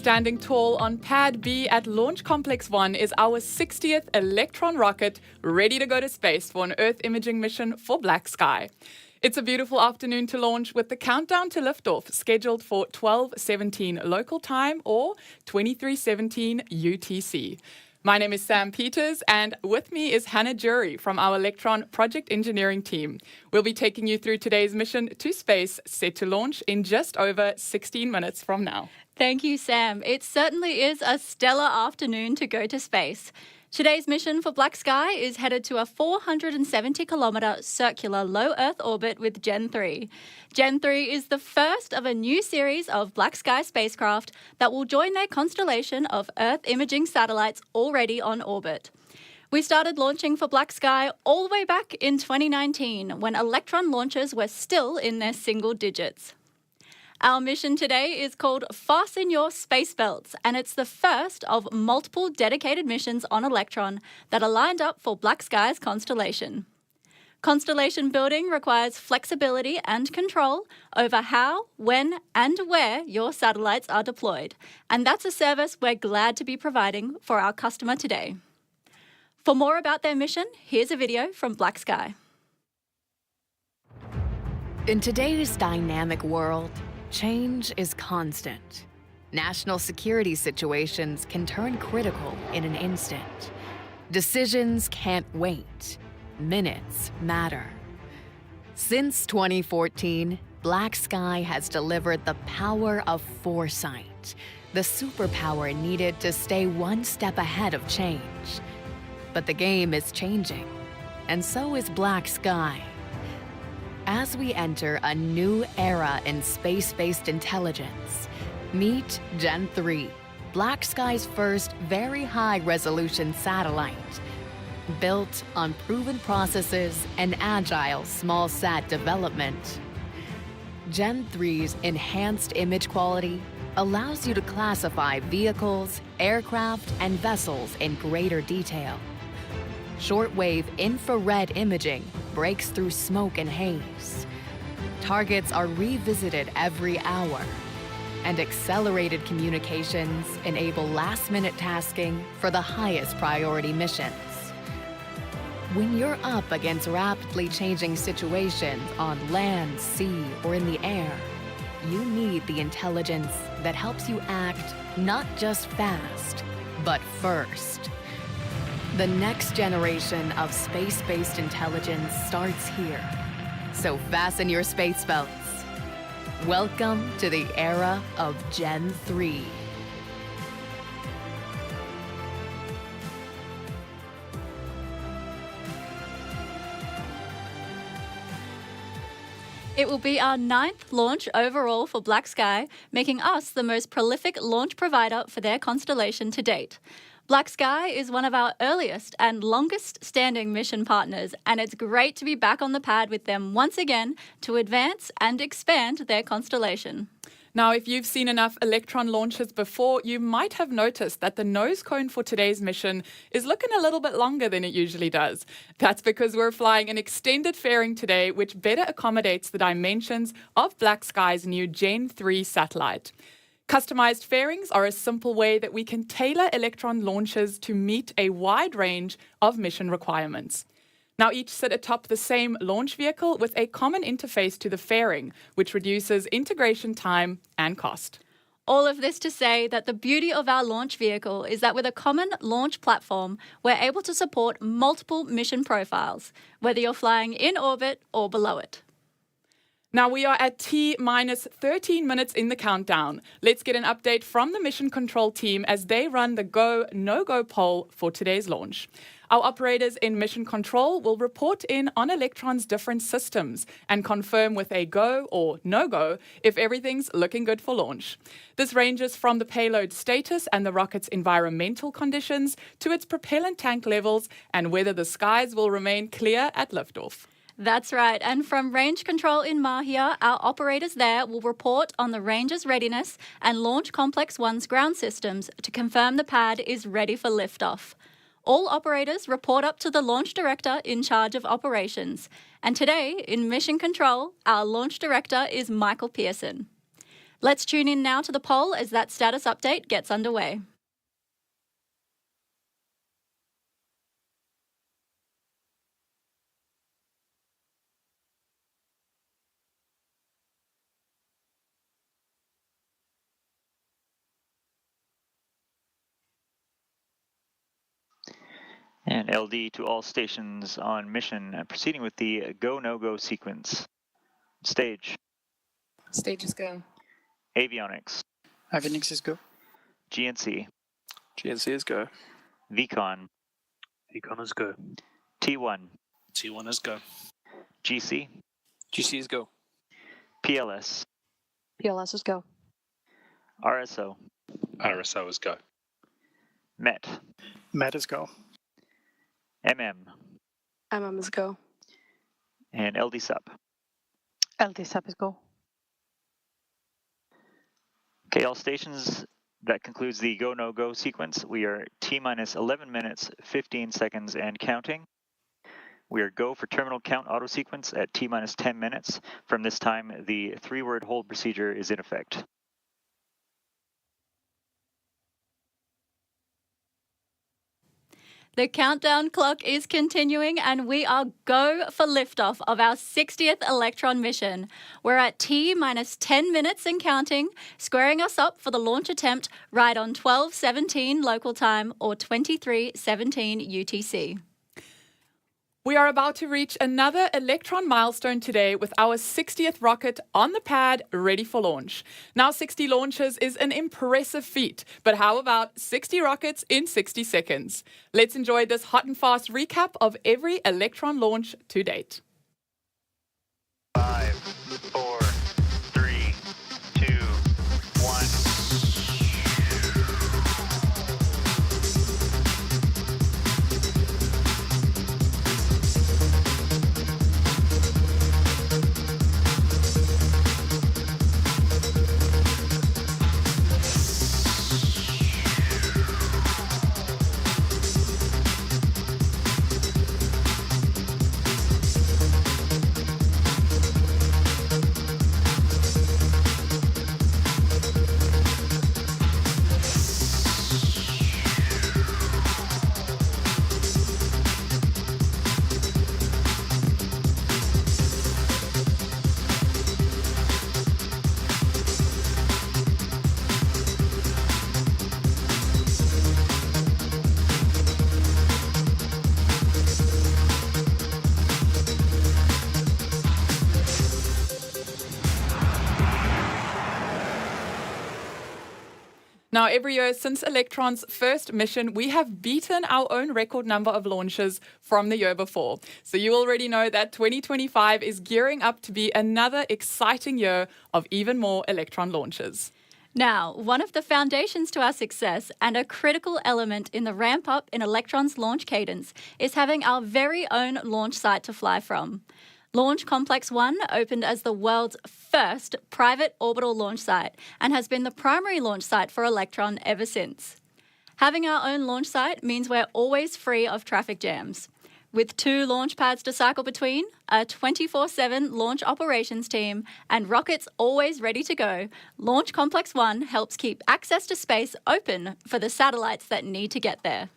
Standing tall on Pad B at Launch Complex 1 is our 60th Electron rocket, ready to go to space for an Earth imaging mission for BlackSky. It's a beautiful afternoon to launch with the countdown to liftoff scheduled for 12:17 local time or 23:17 UTC. My name is Sam Peters, and with me is Hannah Jury from our Electron project engineering team. We'll be taking you through today's mission to space, set to launch in just over 16 minutes from now. Thank you, Sam. It certainly is a stellar afternoon to go to space. Today's mission for BlackSky is headed to a 470-kilometre circular low Earth orbit with Gen 3. Gen 3 is the first of a new series of BlackSky spacecraft that will join their constellation of Earth imaging satellites already on orbit. We started launching for BlackSky all the way back in 2019 when Electron launches were still in their single digits. Our mission today is called Fasten Your Space Belts, and it's the first of multiple dedicated missions on Electron that are lined up for BlackSky's constellation. Constellation building requires flexibility and control over how, when, and where your satellites are deployed, and that's a service we're glad to be providing for our customer today. For more about their mission, here's a video from BlackSky. In today's dynamic world, change is constant. National security situations can turn critical in an instant. Decisions can't wait. Minutes matter. Since 2014, BlackSky has delivered the power of foresight, the superpower needed to stay one step ahead of change. But the game is changing, and so is BlackSky. As we enter a new era in space-based intelligence, meet Gen 3, BlackSky's first very high-resolution satellite. Built on proven processes and agile small-sat development, Gen 3's enhanced image quality allows you to classify vehicles, aircraft, and vessels in greater detail. Shortwave infrared imaging breaks through smoke and haze. Targets are revisited every hour, and accelerated communications enable last-minute tasking for the highest priority missions. When you're up against rapidly changing situations on land, sea, or in the air, you need the intelligence that helps you act not just fast, but first. The next generation of space-based intelligence starts here. So fasten your space belts. Welcome to the era of Gen 3. It will be our 9th launch overall for BlackSky, making us the most prolific launch provider for their constellation to date. BlackSky is one of our earliest and longest-standing mission partners, and it's great to be back on the pad with them once again to advance and expand their constellation. Now, if you've seen enough Electron launches before, you might have noticed that the nose cone for today's mission is looking a little bit longer than it usually does. That's because we're flying an extended fairing today, which better accommodates the dimensions of BlackSky's new Gen 3 satellite. Customized fairings are a simple way that we can tailor Electron launches to meet a wide range of mission requirements. Now, each sit atop the same launch vehicle with a common interface to the fairing, which reduces integration time and cost. All of this to say that the beauty of our launch vehicle is that with a common launch platform, we're able to support multiple mission profiles, whether you're flying in orbit or below it. Now we are at T-minus 13 minutes in the countdown. Let's get an update from the mission control team as they run the go, no-go poll for today's launch. Our operators in mission control will report in on Electron's different systems and confirm with a go or no-go if everything's looking good for launch. This ranges from the payload status and the rocket's environmental conditions to its propellant tank levels and whether the skies will remain clear at liftoff. That's right, and from range control in Mahia, our operators there will report on the range's readiness and Launch Complex 1's ground systems to confirm the pad is ready for liftoff. All operators report up to the launch director in charge of operations. And today, in mission control, our launch director is Michael Pearson. Let's tune in now to the poll as that status update gets underway. And LD to all stations on mission, proceeding with the go, no-go sequence. Stage. Stage is go. Avionics. Avionics is go. GNC. GNC is go. VCon. Econ is go. T1. T1 is go. GC. GC is go. PLS. PLS is go. RSO. RSO is go. MET. MET is go. MM. MM is go. And LD sub. LD sub is go. Okay, all stations, that concludes the go, no-go sequence. We are T-minus 11 minutes, 15 seconds and counting. We are go for terminal count auto sequence at T-minus 10 minutes. From this time, the 3-word hold procedure is in effect. The countdown clock is continuing and we are go for liftoff of our 60th Electron mission. We're at T-minus 10 minutes and counting, squaring us up for the launch attempt right on 12:17 local time or 23:17 UTC. We are about to reach another Electron milestone today with our 60th rocket on the pad, ready for launch. Now 60 launches is an impressive feat, but how about 60 rockets in 60 seconds? Let's enjoy this hot and fast recap of every Electron launch to date. 5, 4, 3, 2, 1. Now, every year since Electron's first mission, we have beaten our own record number of launches from the year before. So you already know that 2025 is gearing up to be another exciting year of even more Electron launches. Now, one of the foundations to our success and a critical element in the ramp up in Electron's launch cadence is having our very own launch site to fly from. Launch Complex 1 opened as the world's first private orbital launch site and has been the primary launch site for Electron ever since. Having our own launch site means we're always free of traffic jams. With 2 launch pads to cycle between, a 24/7 launch operations team, and rockets always ready to go, Launch Complex 1 helps keep access to space open for the satellites that need to get there.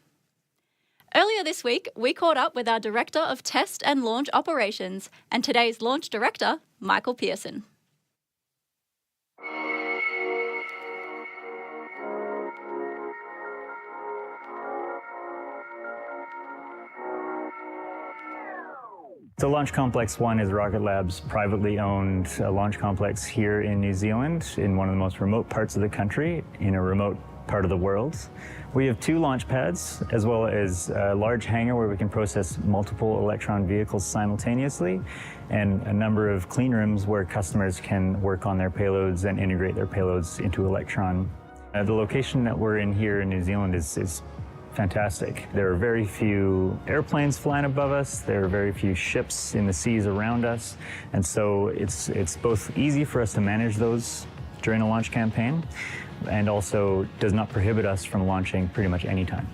Earlier this week, we caught up with our Director of Test and Launch Operations and today's Launch Director, Michael Pearson. So Launch Complex 1 is RocketLab's privately owned launch complex here in New Zealand, in one of the most remote parts of the country, in a remote part of the world. We have 2 launch pads, as well as a large hangar where we can process multiple Electron vehicles simultaneously, and a number of clean rooms where customers can work on their payloads and integrate their payloads into Electron. The location that we're in here in New Zealand is fantastic. There are very few airplanes flying above us. There are very few ships in the seas around us. And so it's both easy for us to manage those during a launch campaign, and also does not prohibit us from launching pretty much any time.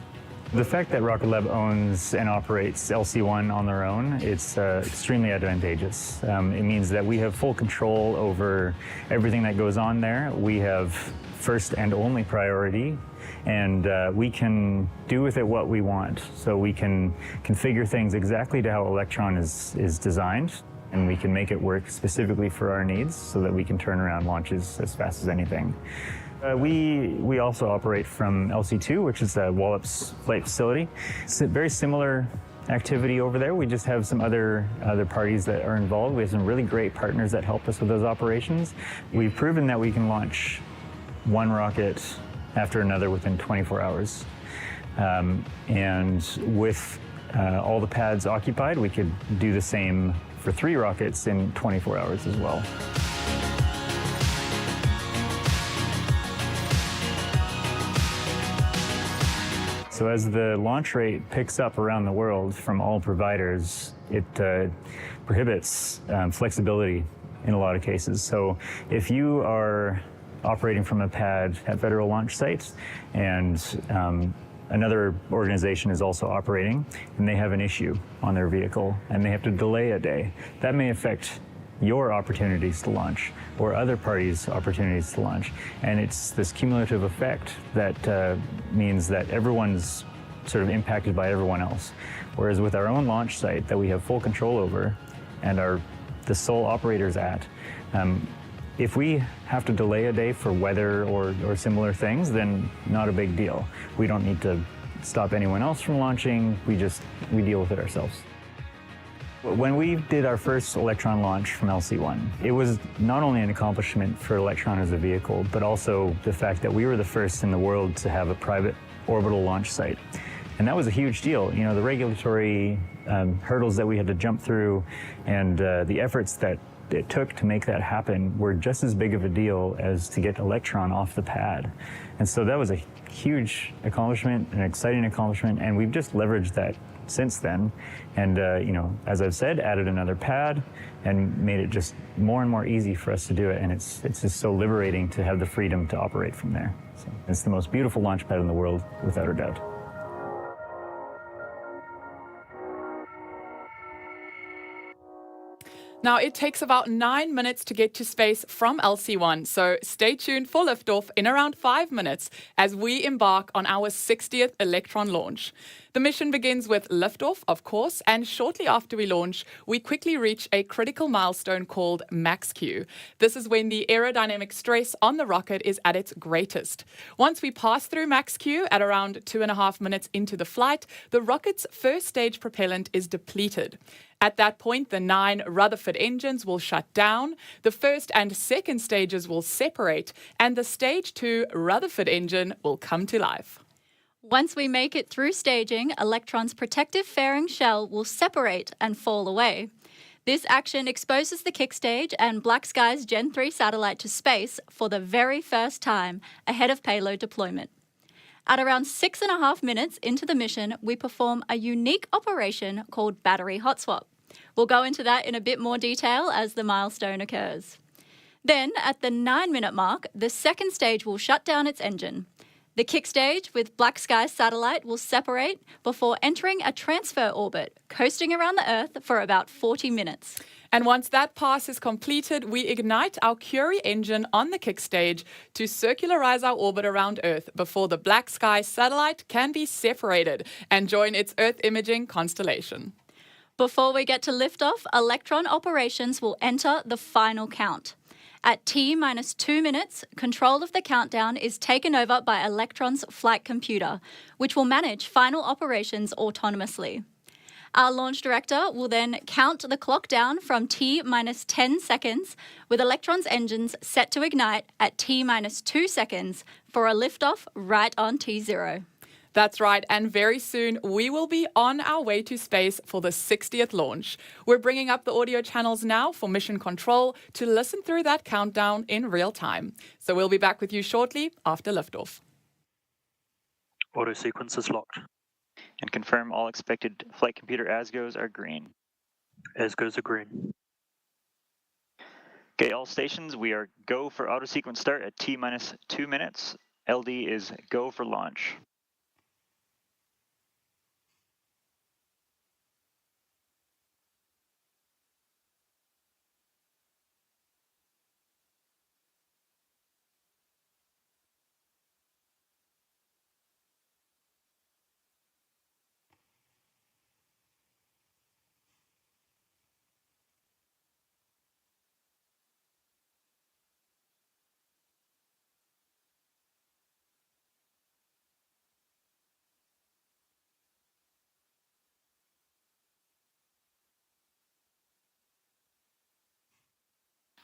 The fact that RocketLab owns and operates LC-1 on their own, it's extremely advantageous. It means that we have full control over everything that goes on there. We have first and only priority, and we can do with it what we want. So we can configure things exactly to how Electron is designed, and we can make it work specifically for our needs so that we can turn around launches as fast as anything. We also operate from LC2, which is the Wallops Flight Facility. It's a very similar activity over there. We just have some other parties that are involved. We have some really great partners that help us with those operations. We've proven that we can launch one rocket after another within 24 hours. And with all the pads occupied, we could do the same for 3 rockets in 24 hours as well. So as the launch rate picks up around the world from all providers, it prohibits flexibility in a lot of cases. So if you are operating from a pad at federal launch sites and another organization is also operating and they have an issue on their vehicle and they have to delay a day, that may affect your opportunities to launch or other parties' opportunities to launch. And it's this cumulative effect that means that everyone's sort of impacted by everyone else. Whereas with our own launch site that we have full control over and are the sole operators at, if we have to delay a day for weather or similar things, then not a big deal. We don't need to stop anyone else from launching. We deal with it ourselves. When we did our first Electron launch from LC-1, it was not only an accomplishment for Electron as a vehicle, but also the fact that we were the first in the world to have a private orbital launch site. And that was a huge deal. You know, the regulatory hurdles that we had to jump through and the efforts that it took to make that happen were just as big of a deal as to get Electron off the pad. And so that was a huge accomplishment, an exciting accomplishment, and we've just leveraged that since then. And, you know, as I've said, added another pad and made it just more and more easy for us to do it. And it's just so liberating to have the freedom to operate from there. So it's the most beautiful launch pad in the world, without a doubt. Now, it takes about 9 minutes to get to space from LC-1, so stay tuned for liftoff in around 5 minutes as we embark on our 60th Electron launch. The mission begins with liftoff, of course, and shortly after we launch, we quickly reach a critical milestone called max Q. This is when the aerodynamic stress on the rocket is at its greatest. Once we pass through max Q at around 2.5 minutes into the flight, the rocket's first stage propellant is depleted. At that point, the 9 Rutherford engines will shut down, the first and second stages will separate, and the stage 2 Rutherford engine will come to life. Once we make it through staging, Electron's protective fairing shell will separate and fall away. This action exposes the kick stage and BlackSky's Gen 3 satellite to space for the very first time ahead of payload deployment. At around 6.5 minutes into the mission, we perform a unique operation called battery hot swap. We'll go into that in a bit more detail as the milestone occurs. Then, at the 9-minute mark, the second stage will shut down its engine. The kick stage with BlackSky's satellite will separate before entering a transfer orbit, coasting around the Earth for about 40 minutes. And once that pass is completed, we ignite our Curie engine on the kick stage to circularize our orbit around Earth before the BlackSky satellite can be separated and join its Earth imaging constellation. Before we get to liftoff, Electron operations will enter the final count. At T-2 minutes, control of the countdown is taken over by Electron's flight computer, which will manage final operations autonomously. Our launch director will then count the clock down from T-10 seconds, with Electron's engines set to ignite at T-2 seconds for a liftoff right on T0. That's right, and very soon we will be on our way to space for the 60th launch. We're bringing up the audio channels now for mission control to listen through that countdown in real time. So we'll be back with you shortly after liftoff. Auto sequence is locked. And confirm all expected flight computer ASGOs are green. ASGOs are green. Okay, all stations, we are go for auto sequence start at T-2 minutes. LD is go for launch.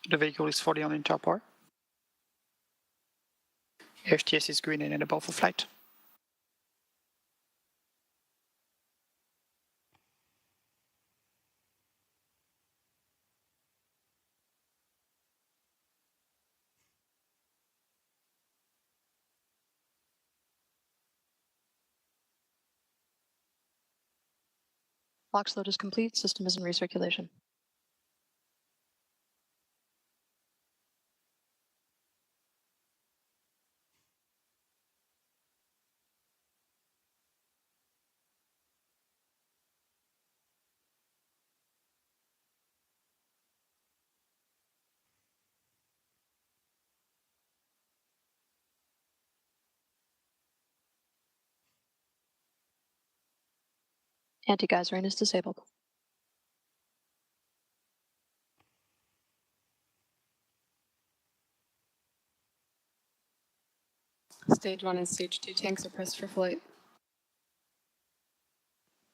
The vehicle is fully on inter power. FTS is green and enable for flight. Box load is complete. System is in recirculation. Anti-geyser rain is disabled. Stage 1 and Stage 2 tanks are pressed for flight.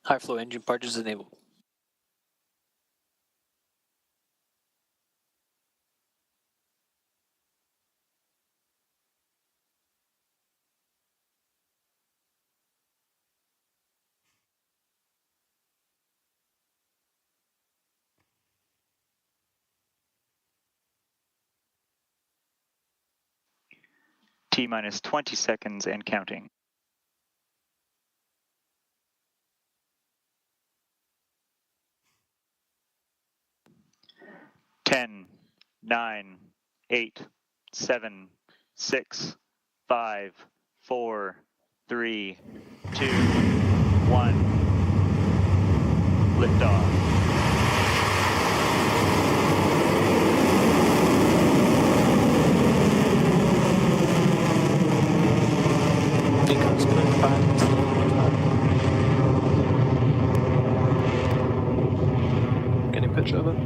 High flow engine purges enabled. T minus 20 seconds and counting. Ten, 9, 8, 7, 6, 5, 4, 3, 2, 1. Liftoff. Nico's going back into the launch pad. Getting a picture of it.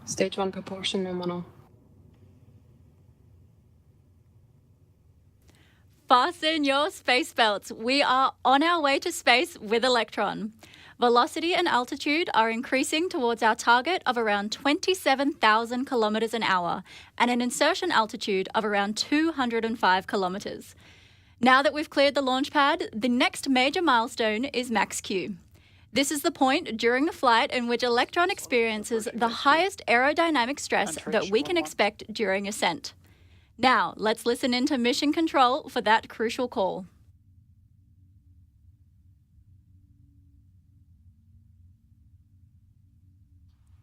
Stage 1 propulsion nominal. Fasten your space belts. We are on our way to space with Electron. Velocity and altitude are increasing towards our target of around 27,000 kilometers an hour and an insertion altitude of around 205 kilometers. Now that we've cleared the launch pad, the next major milestone is max Q. This is the point during the flight in which Electron experiences the highest aerodynamic stress that we can expect during ascent. Now, let's listen into mission control for that crucial call.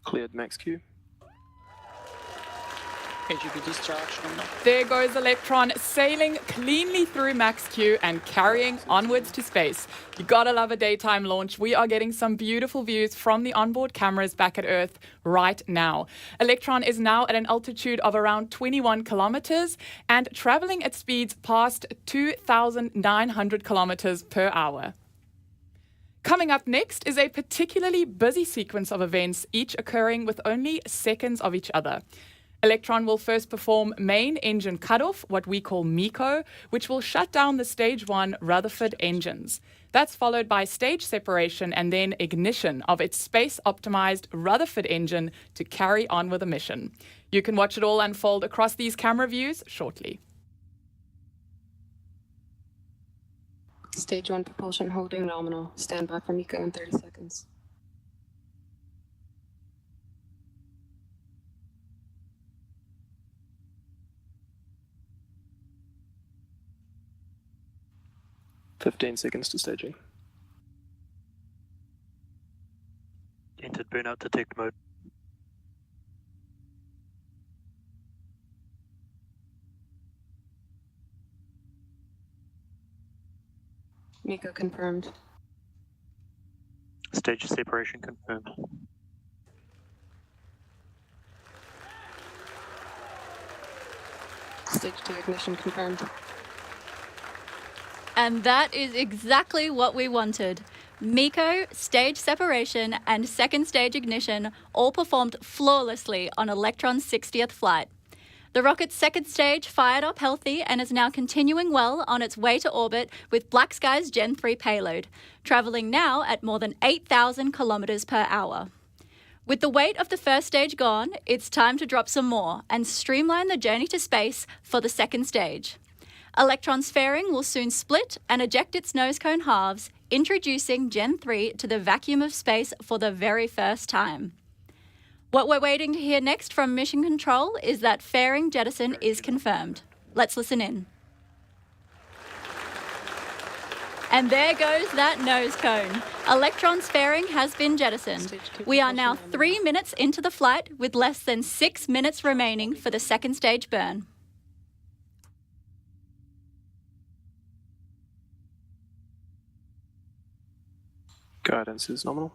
Cleared max Q. AGP discharge. There goes Electron sailing cleanly through max Q and carrying onwards to space. You gotta love a daytime launch. We are getting some beautiful views from the onboard cameras back at Earth right now. Electron is now at an altitude of around 21 kilometers and traveling at speeds past 2,900 kilometers per hour. Coming up next is a particularly busy sequence of events, each occurring with only seconds of each other. Electron will first perform main engine cutoff, what we call MECO, which will shut down the Stage 1 Rutherford engines. That's followed by stage separation and then ignition of its space-optimized Rutherford engine to carry on with the mission. You can watch it all unfold across these camera views shortly. Stage 1 propulsion holding nominal. Stand by for MECO in 30 seconds. $15 seconds to staging. Entered burnout detect mode. MECO confirmed. Stage separation confirmed. Stage 2 ignition confirmed. And that is exactly what we wanted. MECO, stage separation, and second stage ignition all performed flawlessly on Electron's 60th flight. The rocket's second stage fired up healthy and is now continuing well on its way to orbit with BlackSky's Gen 3 payload, travelling now at more than 8,000 kilometres per hour. With the weight of the first stage gone, it's time to drop some more and streamline the journey to space for the second stage. Electron's fairing will soon split and eject its nose cone halves, introducing Gen 3 to the vacuum of space for the very first time. What we're waiting to hear next from Mission Control is that fairing jettison is confirmed. Let's listen in. And there goes that nose cone. Electron's fairing has been jettisoned. We are now 3 minutes into the flight with less than 6 minutes remaining for the second stage burn. Guidance is nominal.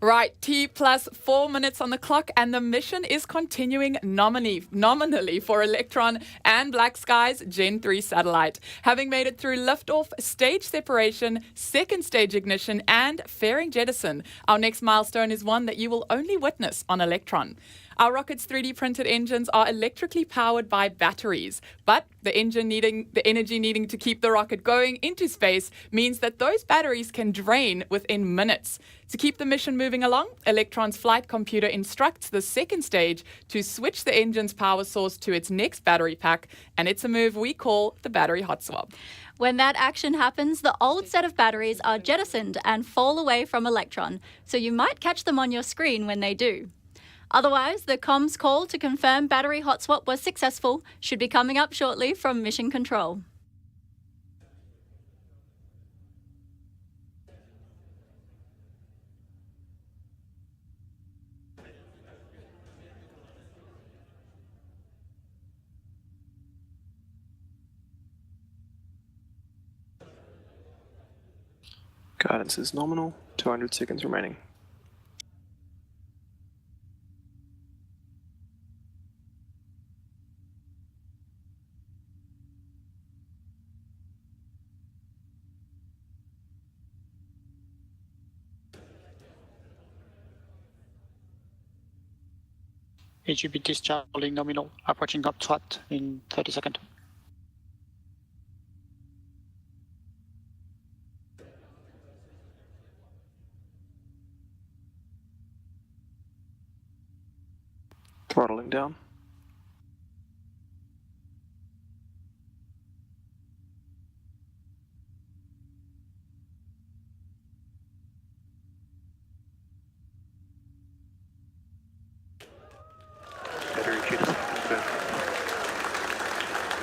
Right, T plus 4 minutes on the clock, and the mission is continuing nominally for Electron and BlackSky's Gen 3 satellite. Having made it through liftoff, stage separation, second stage ignition, and fairing jettison, our next milestone is one that you will only witness on Electron. Our rocket's 3D printed engines are electrically powered by batteries, but the energy needing to keep the rocket going into space means that those batteries can drain within minutes. To keep the mission moving along, Electron's flight computer instructs the second stage to switch the engine's power source to its next battery pack, and it's a move we call the battery hot swap. When that action happens, the old set of batteries are jettisoned and fall away from Electron, so you might catch them on your screen when they do. Otherwise, the comms call to confirm battery hot swap was successful should be coming up shortly from Mission Control. Guidance is nominal. 200 seconds remaining. HUB discharge holding nominal, approaching up thrust in 30 seconds. Throttling down. Battery jettison confirmed.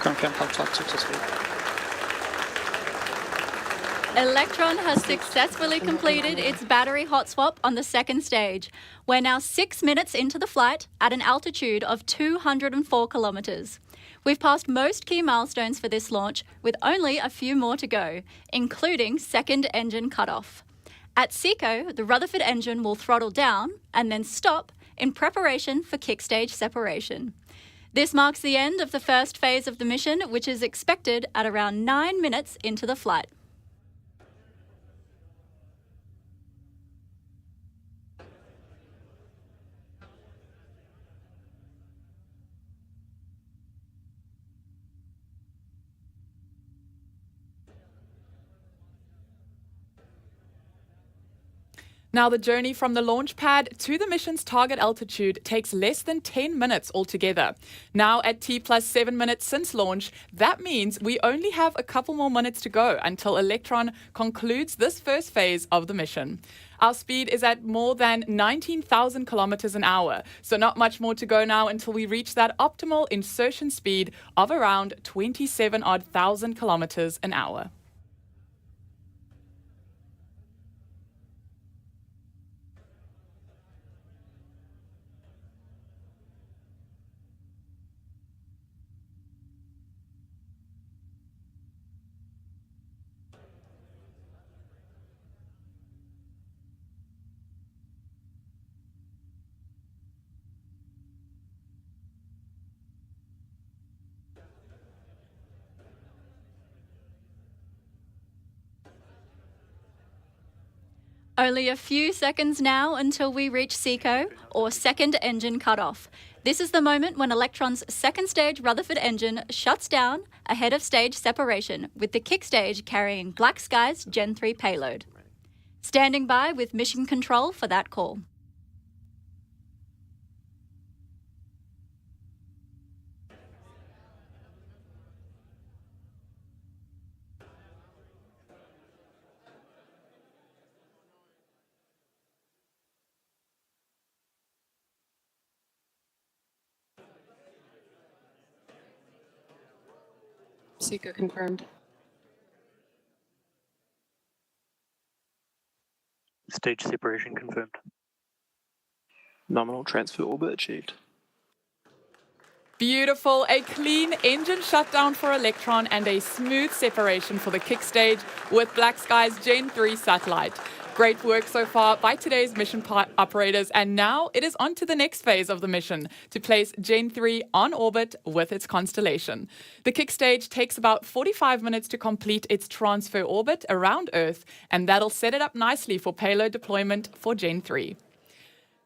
Confirmed contract successful. Electron has successfully completed its battery hot swap on the second stage. We're now 6 minutes into the flight at an altitude of 204 kilometres. We've passed most key milestones for this launch, with only a few more to go, including second engine cutoff. At SECO, the Rutherford engine will throttle down and then stop in preparation for kick stage separation. This marks the end of the first phase of the mission, which is expected at around 9 minutes into the flight. Now, the journey from the launch pad to the mission's target altitude takes less than 10 minutes altogether. Now, at T plus 7 minutes since launch, that means we only have a couple more minutes to go until Electron concludes this first phase of the mission. Our speed is at more than 19,000 kilometers an hour, so not much more to go now until we reach that optimal insertion speed of around 27,000 kilometers an hour. Only a few seconds now until we reach SECO, or second engine cutoff. This is the moment when Electron's second stage Rutherford engine shuts down ahead of stage separation, with the kick stage carrying BlackSky's Gen 3 payload. Standing by with mission control for that call. SECO confirmed. Stage separation confirmed. Nominal transfer orbit achieved. Beautiful. A clean engine shutdown for Electron and a smooth separation for the kick stage with BlackSky's Gen 3 satellite. Great work so far by today's mission operators, and now it is on to the next phase of the mission to place Gen 3 on orbit with its constellation. The kick stage takes about 45 minutes to complete its transfer orbit around Earth, and that'll set it up nicely for payload deployment for Gen 3.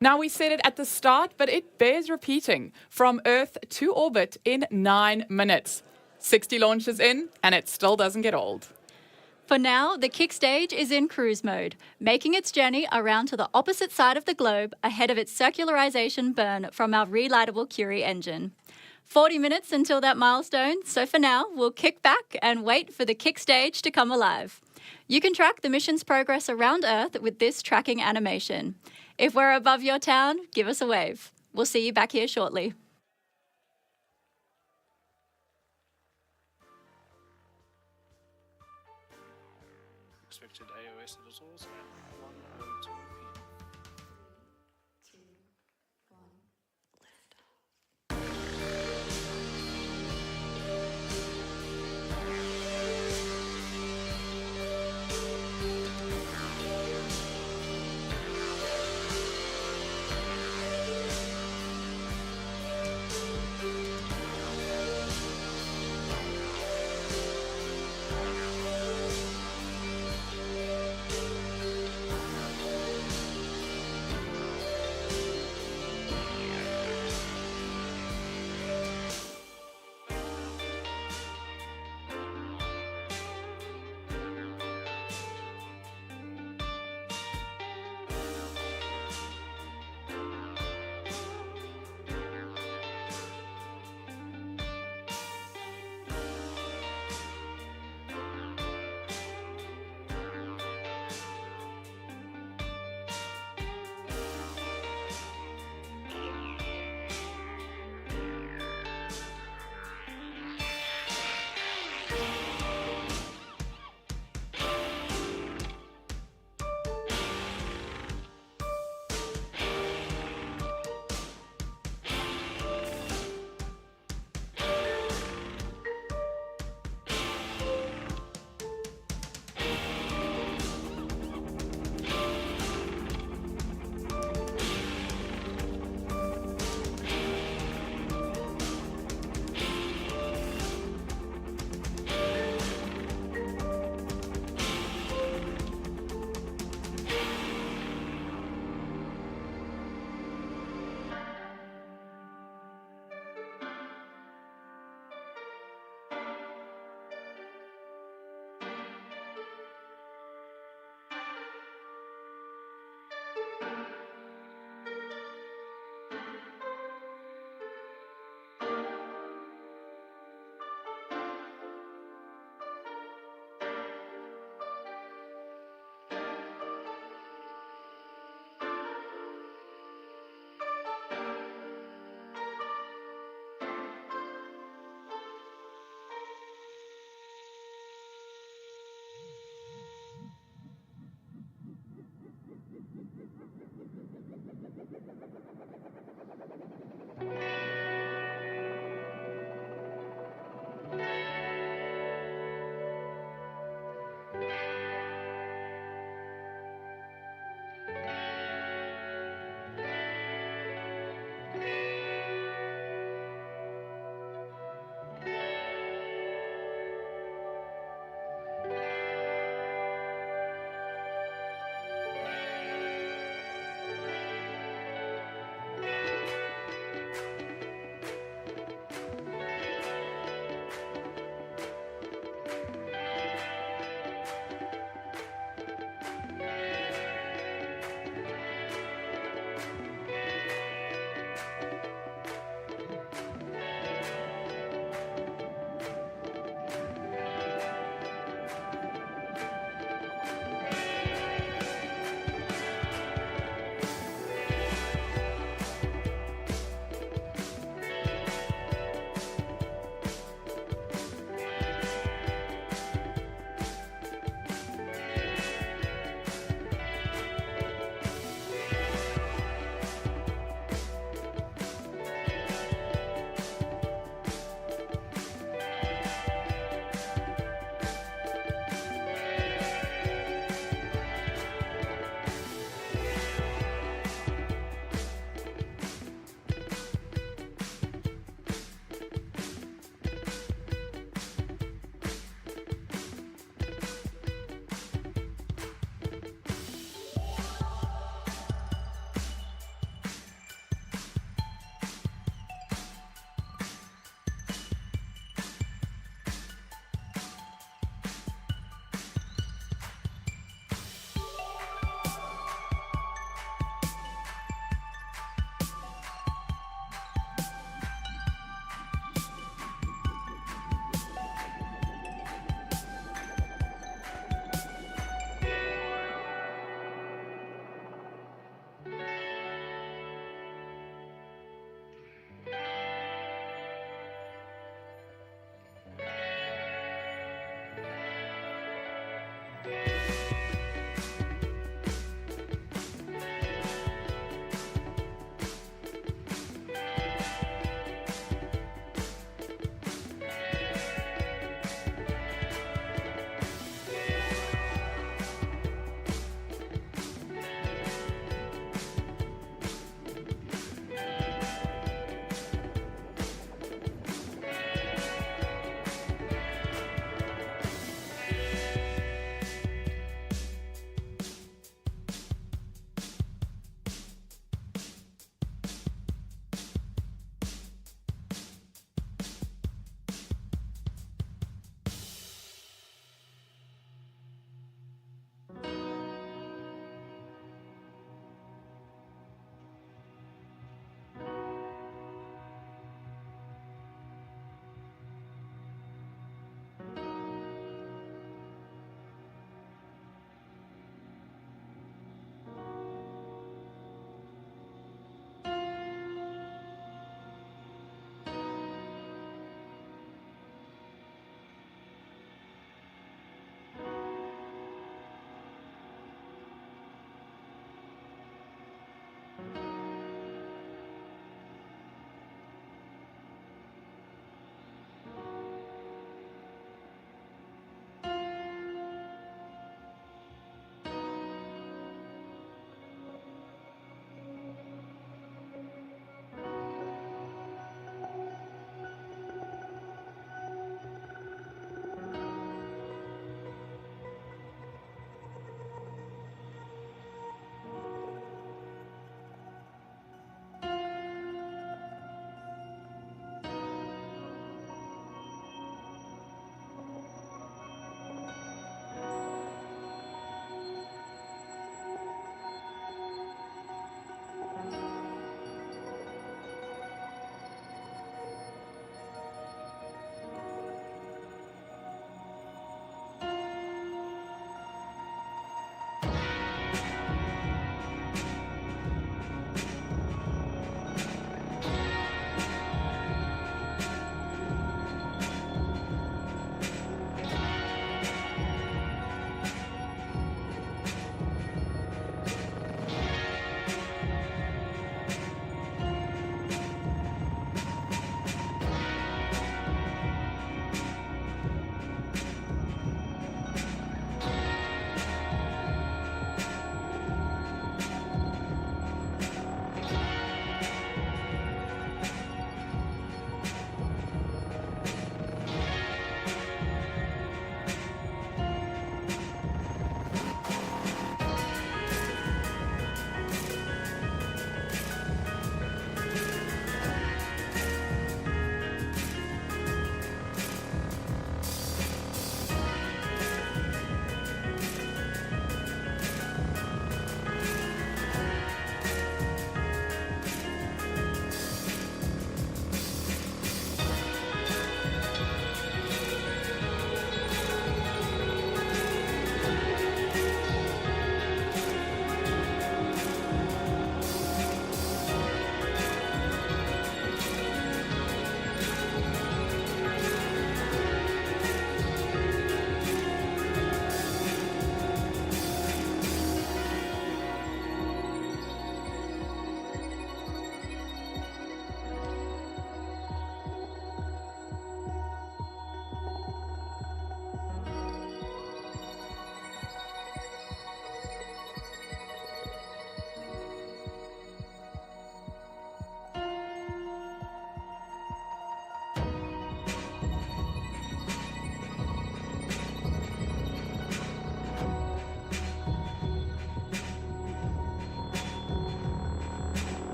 Now, we said it at the start, but it bears repeating. From Earth to orbit in 9 minutes. 60 launches in, and it still doesn't get old. For now, the kick stage is in cruise mode, making its journey around to the opposite side of the globe ahead of its circularization burn from our relightable Curie engine. 40 minutes until that milestone, so for now, we'll kick back and wait for the kick stage to come alive. You can track the mission's progress around Earth with this tracking animation. If we're above your town, give us a wave. We'll see you back here shortly. Expected AOS littles at 1:02 p.m.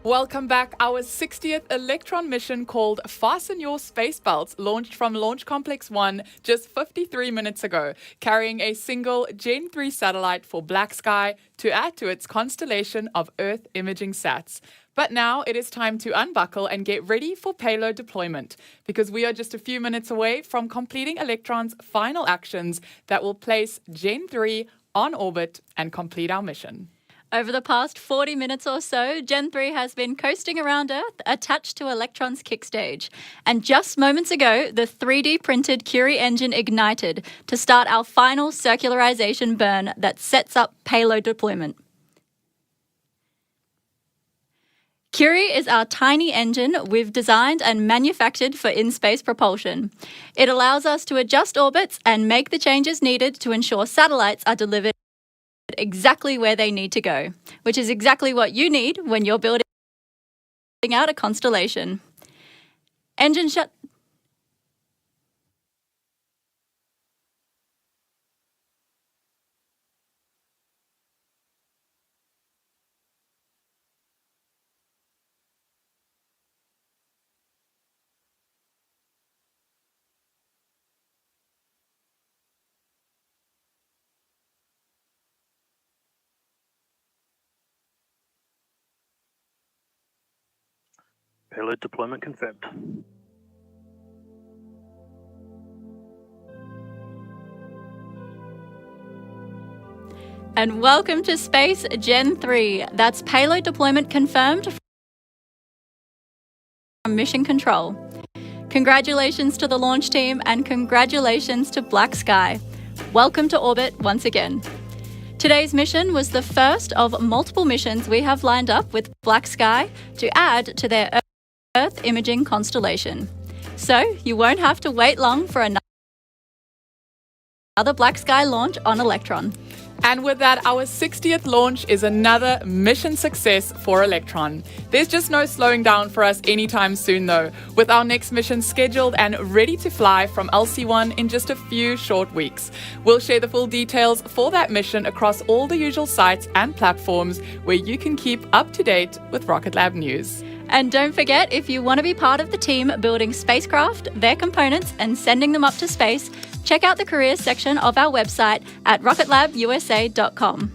Welcome back. Our 60th Electron mission called Fasten Your Space Belts launched from Launch Complex 1 just 53 minutes ago, carrying a single Gen 3 satellite for BlackSky to add to its constellation of Earth imaging sats. But now it is time to unbuckle and get ready for payload deployment, because we are just a few minutes away from completing Electron's final actions that will place Gen 3 on orbit and complete our mission. Over the past 40 minutes or so, Gen 3 has been coasting around Earth attached to Electron's kick stage. And just moments ago, the 3D printed Curie engine ignited to start our final circularization burn that sets up payload deployment. Curie is our tiny engine we've designed and manufactured for in-space propulsion. It allows us to adjust orbits and make the changes needed to ensure satellites are delivered exactly where they need to go, which is exactly what you need when you're building out a constellation. Engine shut. Payload deployment confirmed. And welcome to Space Gen 3. That's payload deployment confirmed from Mission Control. Congratulations to the launch team and congratulations to BlackSky. Welcome to orbit once again. Today's mission was the first of multiple missions we have lined up with BlackSky to add to their Earth imaging constellation. So you won't have to wait long for another BlackSky launch on Electron. And with that, our 60th launch is another mission success for Electron. There's just no slowing down for us anytime soon though, with our next mission scheduled and ready to fly from LC1 in just a few short weeks. We'll share the full details for that mission across all the usual sites and platforms where you can keep up to date with RocketLab news. And don't forget, if you want to be part of the team building spacecraft, their components, and sending them up to space, check out the careers section of our website at rocketlabusa.com.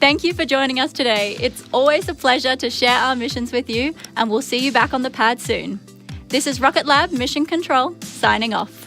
Thank you for joining us today. It's always a pleasure to share our missions with you, and we'll see you back on the pad soon. This is Rocket Lab Mission Control, signing off.